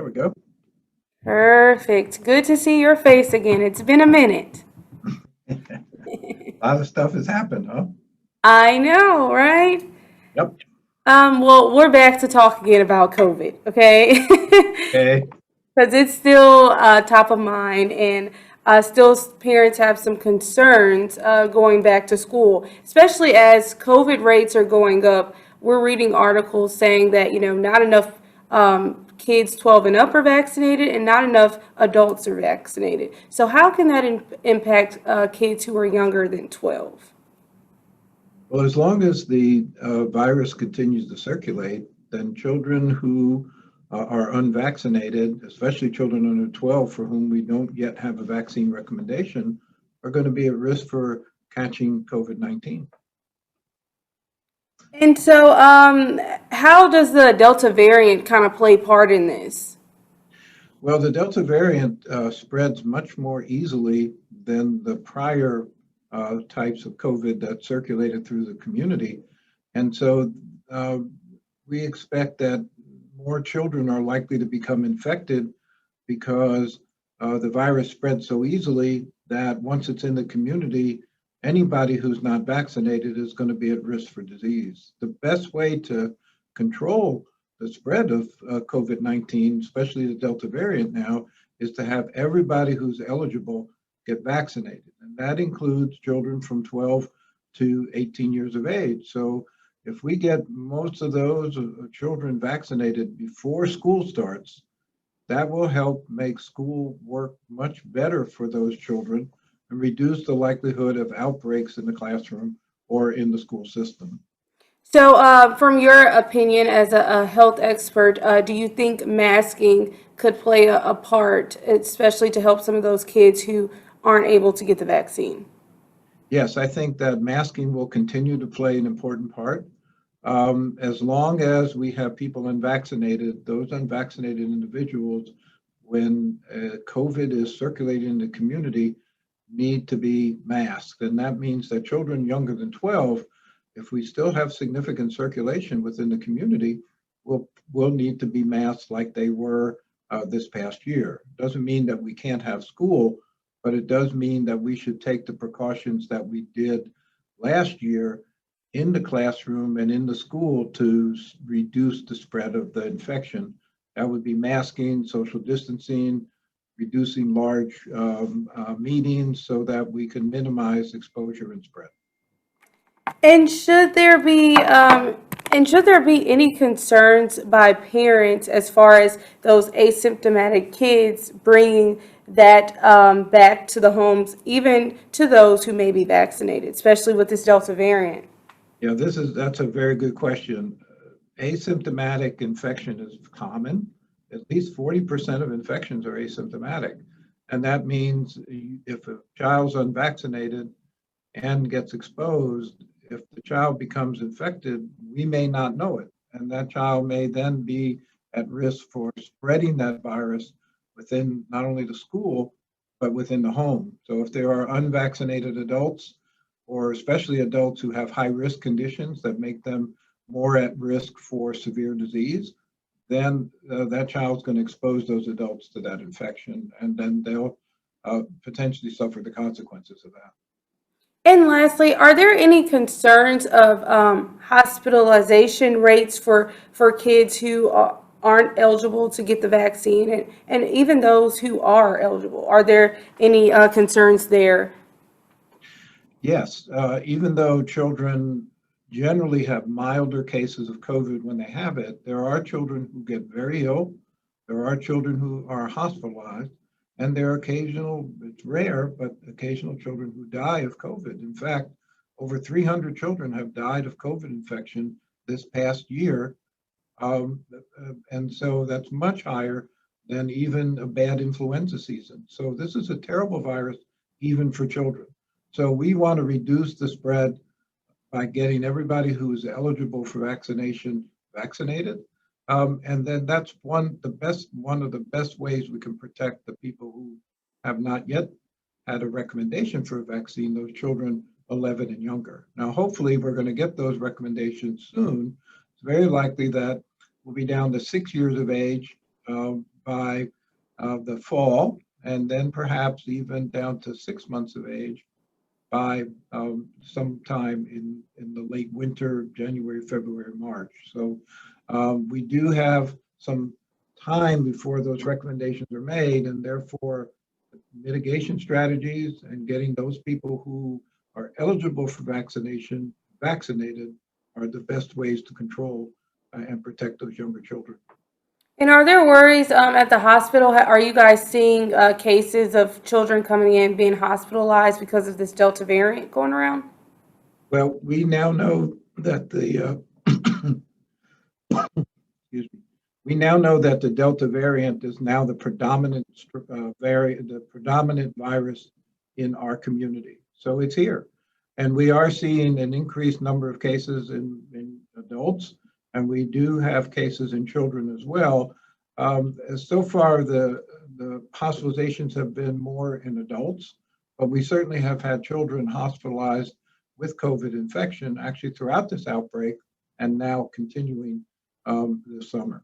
There we go. Perfect. Good to see your face again. It's been a minute. A lot of stuff has happened, huh? I know, right? Yep. Well, we're back to talk again about COVID, okay? Okay. Because it's still top of mind, and still parents have some concerns going back to school, especially as COVID rates are going up. We're reading articles saying that, not enough kids 12 and up are vaccinated and not enough adults are vaccinated. So, how can that impact kids who are younger than 12? Well, as long as the virus continues to circulate, then children who are unvaccinated, especially children under 12 for whom we don't yet have a vaccine recommendation, are going to be at risk for catching COVID-19. And so, how does the Delta variant kind of play part in this? Well, the Delta variant spreads much more easily than the prior types of COVID that circulated through the community. And so uh, we expect that more children are likely to become infected because the virus spreads so easily that once it's in the community, anybody who's not vaccinated is going to be at risk for disease. The best way to control the spread of COVID-19, especially the Delta variant now, is to have everybody who's eligible get vaccinated. And that includes children from 12 to 18 years of age. So if we get most of those children vaccinated before school starts, that will help make school work much better for those children and reduce the likelihood of outbreaks in the classroom or in the school system. So, from your opinion as a health expert, do you think masking could play a part, especially to help some of those kids who aren't able to get the vaccine? Yes, I think that masking will continue to play an important part. As long as we have people unvaccinated, those unvaccinated individuals, when COVID is circulating in the community, need to be masked. And that means that children younger than 12, if we still have significant circulation within the community, will need to be masked like they were this past year. Doesn't mean that we can't have school, but it does mean that we should take the precautions that we did last year in the classroom and in the school to reduce the spread of the infection. That would be masking, social distancing, reducing large meetings so that we can minimize exposure and spread. And should there be any concerns by parents as far as those asymptomatic kids bringing that back to the homes, even to those who may be vaccinated, especially with this Delta variant? Yeah, that's a very good question. Asymptomatic infection is common. At least 40% of infections are asymptomatic. And that means if a child's unvaccinated and gets exposed, if the child becomes infected, we may not know it. And that child may then be at risk for spreading that virus within not only the school, but within the home. So if there are unvaccinated adults, or especially adults who have high risk conditions that make them more at risk for severe disease, then that child's going to expose those adults to that infection, and then they'll potentially suffer the consequences of that. And lastly, are there any concerns of hospitalization rates for kids who aren't eligible to get the vaccine, and even those who are eligible? Are there any concerns there? Yes, even though children generally have milder cases of COVID when they have it, there are children who get very ill. There are children who are hospitalized, and there are occasional, it's rare, but occasional children who die of COVID. In fact, over 300 children have died of COVID infection this past year. And so that's much higher than even a bad influenza season. So this is a terrible virus, even for children. So we want to reduce the spread by getting everybody who is eligible for vaccination vaccinated. And then that's one of the best ways we can protect the people who have not yet had a recommendation for a vaccine, those children 11 and younger. Now, hopefully, we're going to get those recommendations soon. It's very likely that we'll be down to 6 years of age by the fall, and then perhaps even down to 6 months of age by sometime in the late winter, January, February, March. So we do have some time before those recommendations are made, and therefore mitigation strategies and getting those people who are eligible for vaccination vaccinated are the best ways to control and protect those younger children. And are there worries at the hospital? Are you guys seeing cases of children coming in being hospitalized because of this Delta variant going around? Well, we now know that the excuse me. We now know that the Delta variant is now the predominant variant, the predominant virus in our community. So it's here. And we are seeing an increased number of cases in adults, and we do have cases in children as well. So far, the hospitalizations have been more in adults, but we certainly have had children hospitalized with COVID infection actually throughout this outbreak and now continuing this summer.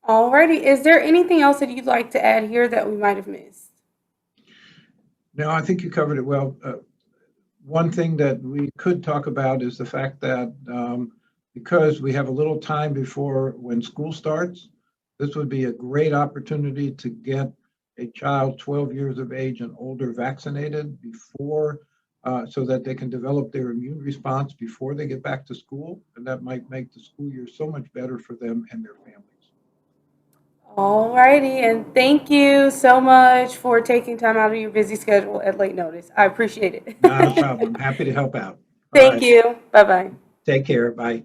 Alrighty. Is there anything else that you'd like to add here that we might have missed? No, I think you covered it well. One thing that we could talk about is the fact that because we have a little time before when school starts, this would be a great opportunity to get a child 12 years of age and older vaccinated before, so that they can develop their immune response before they get back to school. And that might make the school year so much better for them and their families. Alrighty, and thank you so much for taking time out of your busy schedule at late notice. I appreciate it. Not a problem. Happy to help out. All Thank right. you. Bye bye. Take care. Bye.